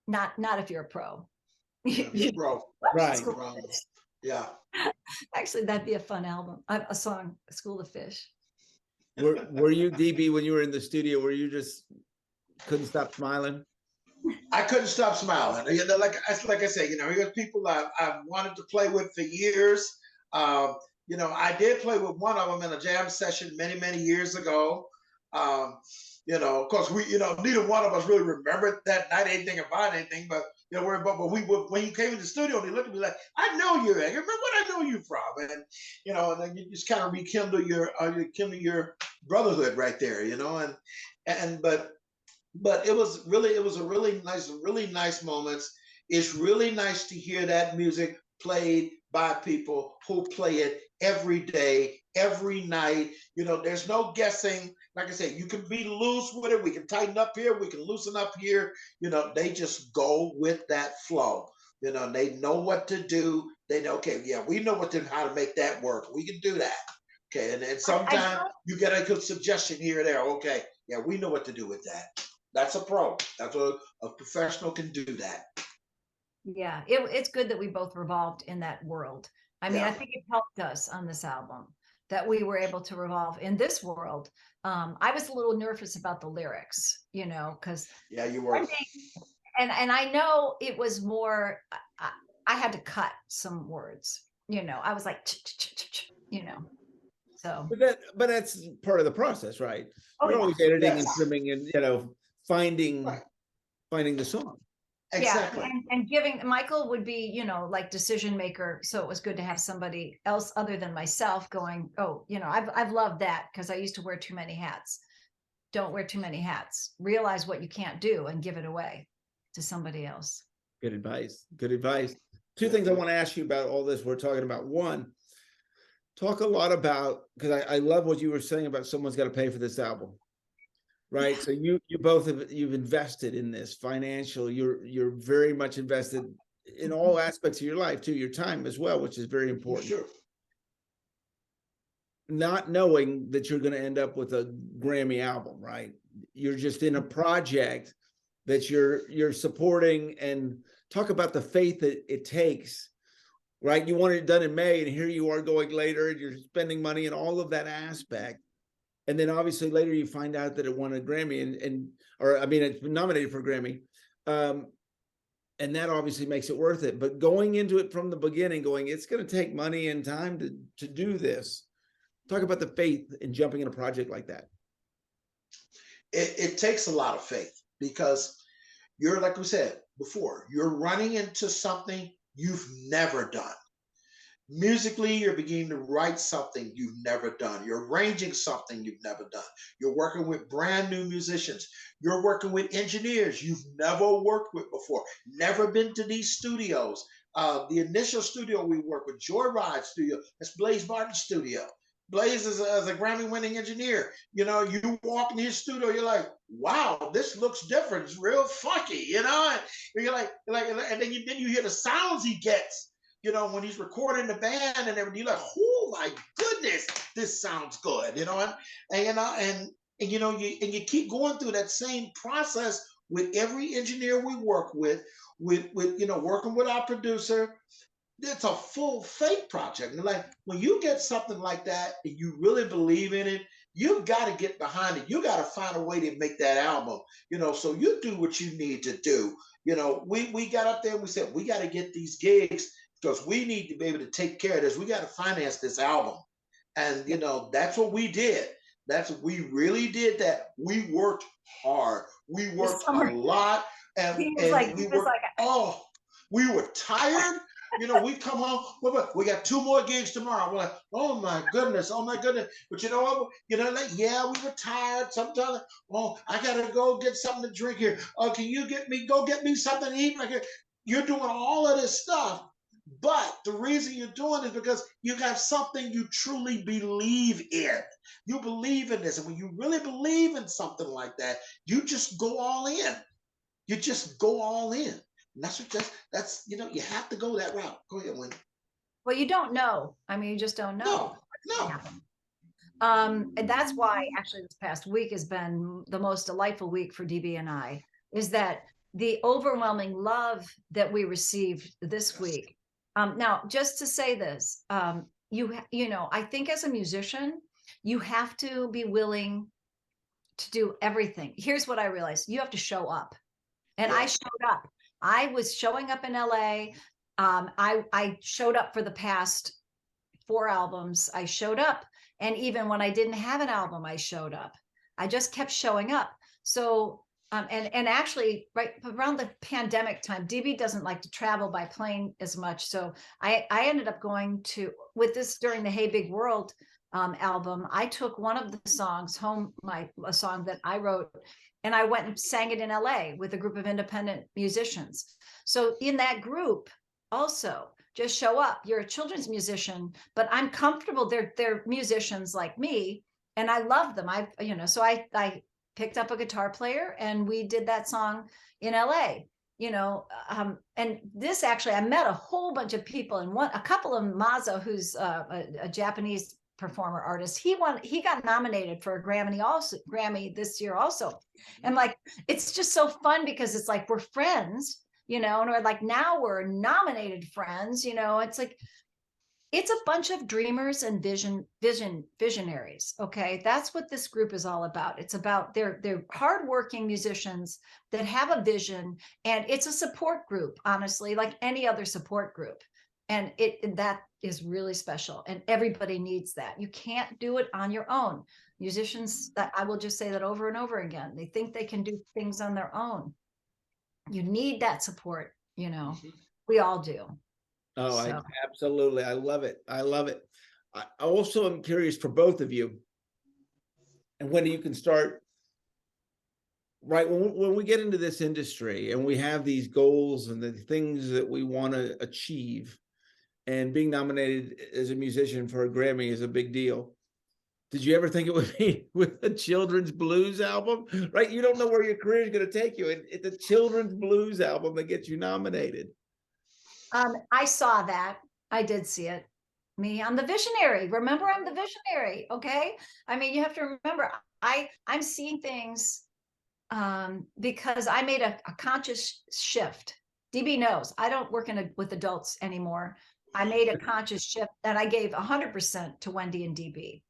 not if you're a pro. Yeah, bro. Right. School of Bro. Fish. Yeah. Actually, that'd be a fun album, a song, School of Fish. Were you, DB, when you were in the studio, where you just couldn't stop smiling? I couldn't stop smiling. You know, like I said, you know, here's people I've wanted to play with for years. You know, I did play with one of them in a jam session many, many years ago. You know, of course, neither one of us really remembered that night anything about anything, but you know, when he came in the studio, and he looked at me like, "I know you. I remember what I know you from," and you know, and then you just kind of rekindle your brotherhood right there, you know, but it was a really nice moments. It's really nice to hear that music played by people who play it every day, every night. You know, there's no guessing. Like I said, you can be loose with it. We can tighten up here. We can loosen up here. You know, they just go with that flow. You know, they know what to do. They know, okay, yeah, we know how to make that work. We can do that. Okay, and then sometimes you get a good suggestion here or there. Okay, yeah, we know what to do with that. That's a pro. That's what a professional can do that. Yeah, it's good that we both revolved in that world. I mean, Yeah. I think it helped us on this album that we were able to revolve in this world. I was a little nervous about the lyrics, you know, because Yeah, you were. and I know it was more. I had to cut some words, you know. I was like, you know, so. But that's part of the process, right? Oh, You're yeah. always editing and Yes. trimming and, you know, finding Right. the song. Exactly. Yeah, and giving Michael would be, you know, like decision maker. So it was good to have somebody else other than myself going, oh, you know, I've loved that, because I used to wear too many hats. Don't wear too many hats. Realize what you can't do and give it away to somebody else. Good advice. Good advice. Two things I want to ask you about all this we're talking about. One, talk a lot about, because I love what you were saying about someone's got to pay for this album. Right. So you both you've invested in this financial, you're very much invested in all aspects of your life too, your time as well, which is very important. Sure. Not knowing that you're going to end up with a Grammy album, right? You're just in a project that you're supporting, and talk about the faith that it takes, right? You wanted it done in May, and here you are going later, and you're spending money and all of that aspect. And then obviously later you find out that it won a Grammy, and or I mean, it's been nominated for a Grammy. And And that obviously makes it worth it. But going into it from the beginning, going, it's going to take money and time to do this. Talk about the faith in jumping in a project like that. It takes a lot of faith, because you're, like we said before, you're running into something you've never done. Musically, you're beginning to write something you've never done. You're arranging something you've never done. You're working with brand new musicians. You're working with engineers you've never worked with before, never been to these studios. The initial studio we worked with, Joyride Studio, that's Blaze Martin's studio. Blaze is a Grammy-winning engineer. You know, you walk in his studio, you're like, wow, this looks different. It's real funky, you know? And you're like, and then you hear the sounds he gets. You know, when he's recording the band and everything, you're like, oh my goodness, this sounds good, you know, and you keep going through that same process with every engineer we work with working with our producer. It's a full faith project. And like, when you get something like that and you really believe in it, you got to get behind it. You got to find a way to make that album, you know, so you do what you need to do. You know, we got up there and we said, we got to get these gigs, because we need to be able to take care of this. We got to finance this album. And, you know, that's what we did. We really did that. We worked hard. We worked a lot. And we were tired. You know, we come home, we got 2 more gigs tomorrow. We're like, oh my goodness. But you know what? You know, like, yeah, we were tired. Sometimes, I got to go get something to drink here. Can you go get me something to eat right here? You're doing all of this stuff. But the reason you're doing it is because you have something you truly believe in. You believe in this. And when you really believe in something like that, you just go all in. You just go all in. And that's you have to go that route. Go ahead, Wendy. Well, you don't know. I mean, you just don't know. No. And that's why actually this past week has been the most delightful week for DB and I, is that the overwhelming love that we received this week. Now, just to say this, I think as a musician, you have to be willing to do everything. Here's what I realized. You have to show up. And I showed up. I was showing up in LA. I showed up for the past 4 albums. I showed up. And even when I didn't have an album, I showed up. I just kept showing up. So, and actually, right around the pandemic time, DB doesn't like to travel by plane as much. So I ended up going with this during the Hey Big World album. I took one of the songs home, a song that I wrote, and I went and sang it in LA with a group of independent musicians. So in that group, also, just show up. You're a children's musician, but I'm comfortable. They're musicians like me, and I love them. So I picked up a guitar player and we did that song in LA. And this actually, I met a whole bunch of people, and a couple of Mazo, who's a Japanese performer artist, he got nominated for a Grammy this year also. And like, it's just so fun because it's like we're friends, and we're like, now we're nominated friends, it's like, it's a bunch of dreamers and visionaries. Okay. That's what this group is all about. It's about they're hardworking musicians that have a vision, and it's a support group, honestly, like any other support group. And that is really special, and everybody needs that. You can't do it on your own. Musicians, I will just say that over and over again, they think they can do things on their own. You need that support, we all do. Oh, absolutely. I love it. I also am curious for both of you, and when you can start, right? When we get into this industry and we have these goals and the things that we want to achieve, and being nominated as a musician for a Grammy is a big deal. Did you ever think it would be with a children's blues album, right? You don't know where your career is going to take you. And it's a children's blues album that gets you nominated. I saw that. I did see it. I'm the visionary. Remember, I'm the visionary. Okay. I mean, you have to remember, I'm seeing things because I made a conscious shift. DB knows I don't work with adults anymore. I made a conscious shift that I gave 100% to Wedy and DB.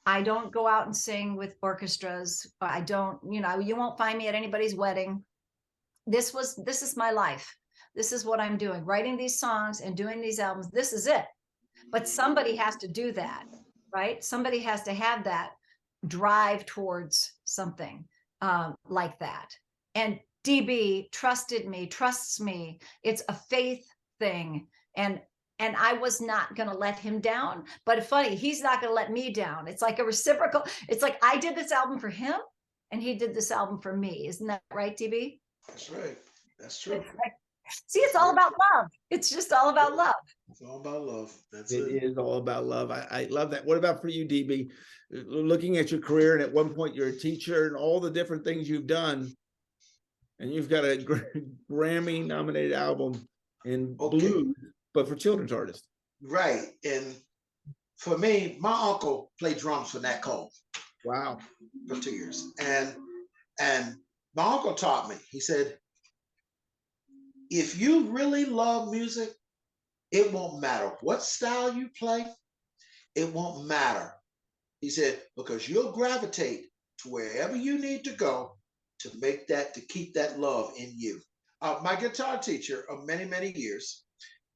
I don't go out and sing with orchestras. I don't, you won't find me at anybody's wedding. This is my life. This is what I'm doing, writing these songs and doing these albums. This is it. But somebody has to do that, right? Somebody has to have that drive towards something like that. And DB trusted me, trusts me. It's a faith thing. And I was not going to let him down. But funny, he's not going to let me down. It's like a reciprocal. It's like I did this album for him and he did this album for me. Isn't that right, DB? That's right. That's true. See, it's all about love. It's just all about love. It's all about love. That's It it. is all about love. I love that. What about for you, DB? Looking at your career, and at one point you're a teacher and all the different things you've done, and you've got a Grammy nominated album in blues, but for children's artists. Right. And for me, my uncle played drums for Nat Cole. Wow. For 2 years. And my uncle taught me, he said, if you really love music, it won't matter what style you play. It won't matter. He said, because you'll gravitate to wherever you need to go to make that, to keep that love in you. My guitar teacher of many, many years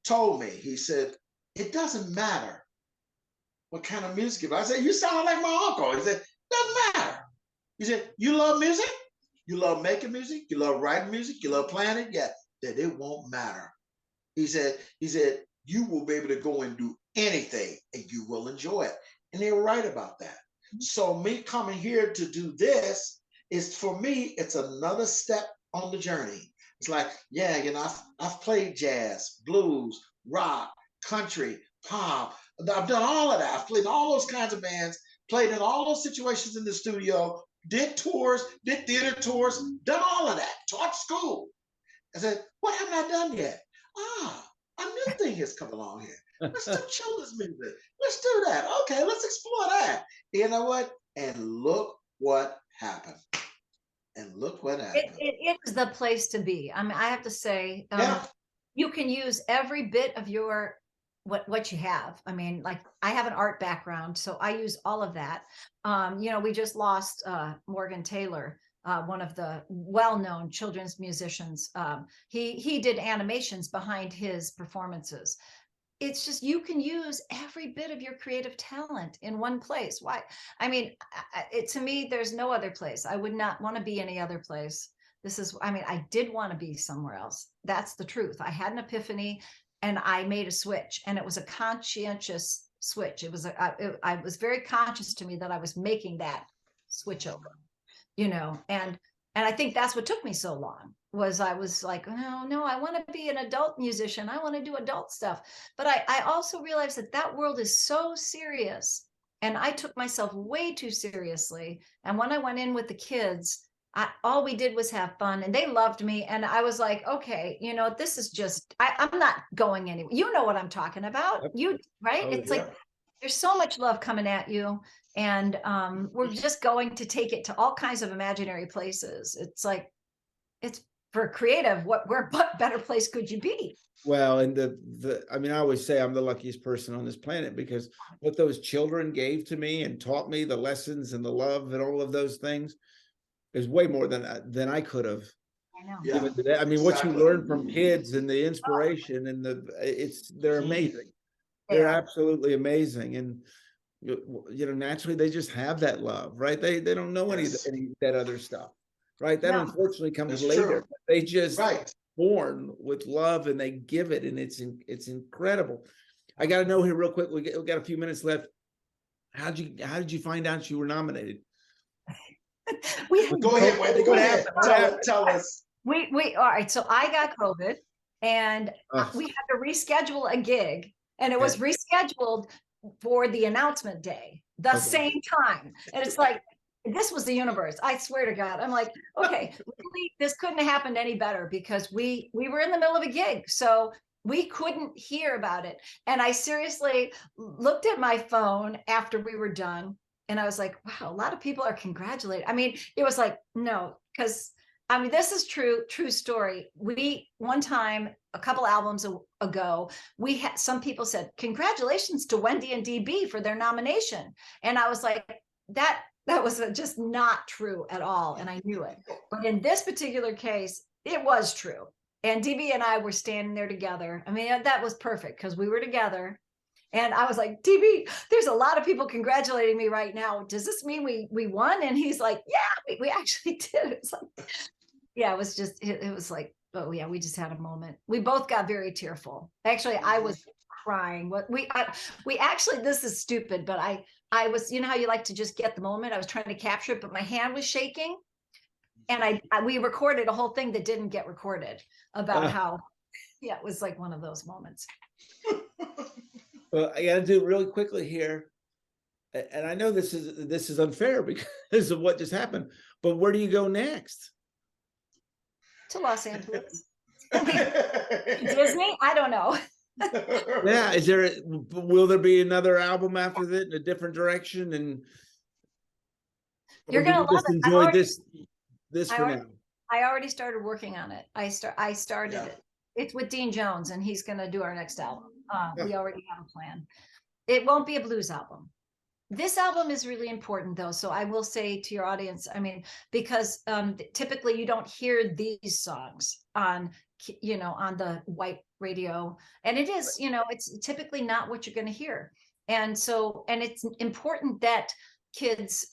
told me, he said, it doesn't matter what kind of music you play. I said, you sound like my uncle. He said, doesn't matter. He said, you love music? You love making music? You love writing music? You love playing it? Yeah, that it won't matter. He said, you will be able to go and do anything and you will enjoy it. And they were right about that. So me coming here to do this is, for me, it's another step on the journey. It's like, yeah, you know, I've played jazz, blues, rock, country, pop. I've done all of that. I've played in all those kinds of bands, played in all those situations in the studio, did tours, did theater tours, done all of that, taught school. I said, what haven't I done yet? A new thing has come along here. Let's do children's music. Let's do that. Okay, let's explore that. You know what? And look what happened. And look what happened. It is the place to be. I mean, I have to say, Yeah. you can use every bit of your what you have. I mean, like, I have an art background, so I use all of that. You know, we just lost Morgan Taylor, one of the well-known children's musicians. He did animations behind his performances. It's just, you can use every bit of your creative talent in one place. Why? I mean, to me, there's no other place. I would not want to be any other place. I mean, I did want to be somewhere else. That's the truth. I had an epiphany and I made a switch, and it was a conscientious switch. It was, I was very conscious to me that I was making that switch over, you know, and I think that's what took me so long. I was like, no, I want to be an adult musician. I want to do adult stuff. But I also realized that world is so serious. And I took myself way too seriously. And when I went in with the kids, all we did was have fun, and they loved me. And I was like, okay, you know, this is just, I'm not going anywhere. You know what I'm talking about. Right? It's like, there's so much love coming at you. And we're just going to take it to all kinds of imaginary places. It's like, it's for creative, what better place could you be? Well, and I mean, I always say I'm the luckiest person on this planet, because what those children gave to me and taught me, the lessons and the love and all of those things, is way more than I could have. I know. Given to that. I mean, what you learn from kids and the inspiration and they're amazing. They're absolutely amazing. And you know, naturally they just have that love, right? They don't know any that other stuff, right? That unfortunately comes later. They just born with love and they give it, and it's incredible. I got to know here real quick. We got a few minutes left. How did you find out you were nominated? Go ahead, Wendy. Go ahead. Tell us. We all right. So I got COVID, and we had to reschedule a gig, and it was rescheduled for the announcement day, the same time. And it's like, this was the universe. I swear to God. I'm like, okay, really, this couldn't have happened any better, because we were in the middle of a gig, so we couldn't hear about it. And I seriously looked at my phone after we were done, and I was like, wow, a lot of people are congratulating. I mean, it was like, no, because I mean, this is true story. One time, a couple albums ago, we had some people said, congratulations to Wedy and DB for their nomination. And I was like, that was just not true at all. And I knew it. But in this particular case, it was true. And DB and I were standing there together. I mean, that was perfect because we were together. And I was like, DB, there's a lot of people congratulating me right now. Does this mean we won? And he's like, yeah, we actually did. It's like, yeah, it was just, it was like, oh yeah, we just had a moment. We both got very tearful. Actually, I was crying. What we actually, this is stupid, but I was, you know how you like to just get the moment? I was trying to capture it, but my hand was shaking. And we recorded a whole thing that didn't get recorded about how, yeah, it was like one of those moments. Well, I got to do it really quickly here. And I know this is unfair because of what just happened, but where do you go next? To Los Angeles. Disney? I don't know. Yeah, will there be another album after that in a different direction? And you're gonna love just it. Enjoy this for now. I already started working on it. I started it. It's with Dean Jones, and he's gonna do our next album. We already have a plan. It won't be a blues album. This album is really important, though. So I will say to your audience, I mean, because typically you don't hear these songs on, you know, on the white radio, and it is, you know, it's typically not what you're going to hear. And so, and it's important that kids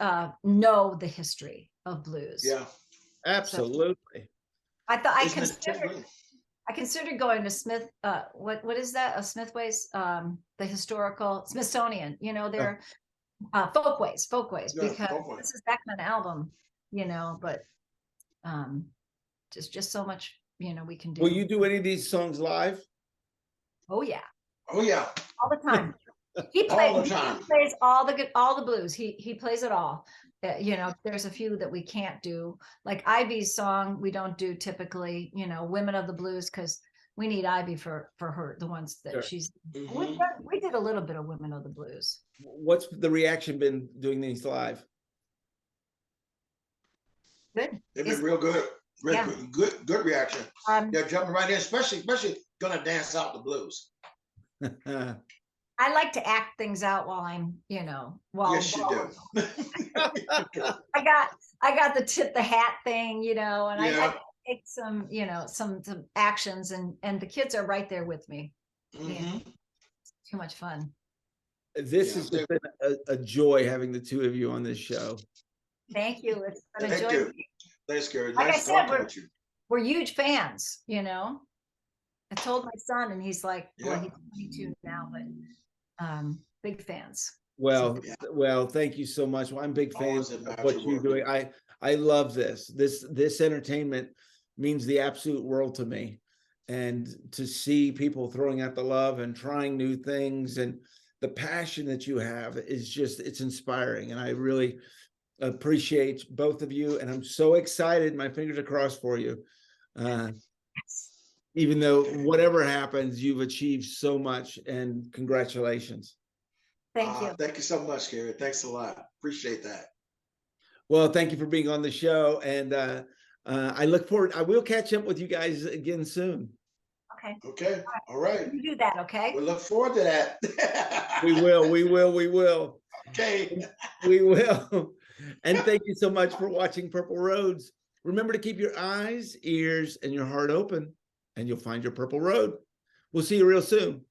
know the history of blues. Yeah, absolutely. So I considered going to Smith. What is that? A Smithways, the historical Smithsonian. You know, they're folkways, because this is Beckman album. You know, but just so much, you know, we can do. Will you do any of these songs live? Oh yeah. Oh yeah. All the time. He plays all the blues. He plays it all. You know, there's a few that we can't do, like Ivy's song. We don't do typically, you know, Women of the Blues, because we need Ivy for her, the ones that she's. We did a little bit of Women of the Blues. What's the reaction been doing these live? Good. They've been real good. Good reaction. They're jumping right in, especially gonna dance out the blues. I like to act things out while I'm, you know, yes, you do. I got the tip the hat thing, you know, and I take some, you know, some actions, and the kids are right there with me. You know, it's too much fun. This has just been a joy having the two of you on this show. Thank you. It's been a joy. Thanks, Carey. Like I said, we're huge fans, you know. I told my son, and he's like, well, he's 22 now, but big fans. Well, thank you so much. Well, I'm big fans of what you're doing. I love this. This entertainment means the absolute world to me. And to see people throwing out the love and trying new things, and the passion that you have is just, it's inspiring. And I really appreciate both of you. And I'm so excited. My fingers are crossed for you. Even though whatever happens, you've achieved so much, and congratulations. Thank you. Thank you so much, Carey. Thanks a lot. Appreciate that. Well, thank you for being on the show. And I look forward. I will catch up with you guys again soon. Okay. All right. You do that. Okay. We look forward to that. We will. Okay. We will. And thank you so much for watching Purple Roads. Remember to keep your eyes, ears, and your heart open, and you'll find your purple road. We'll see you real soon.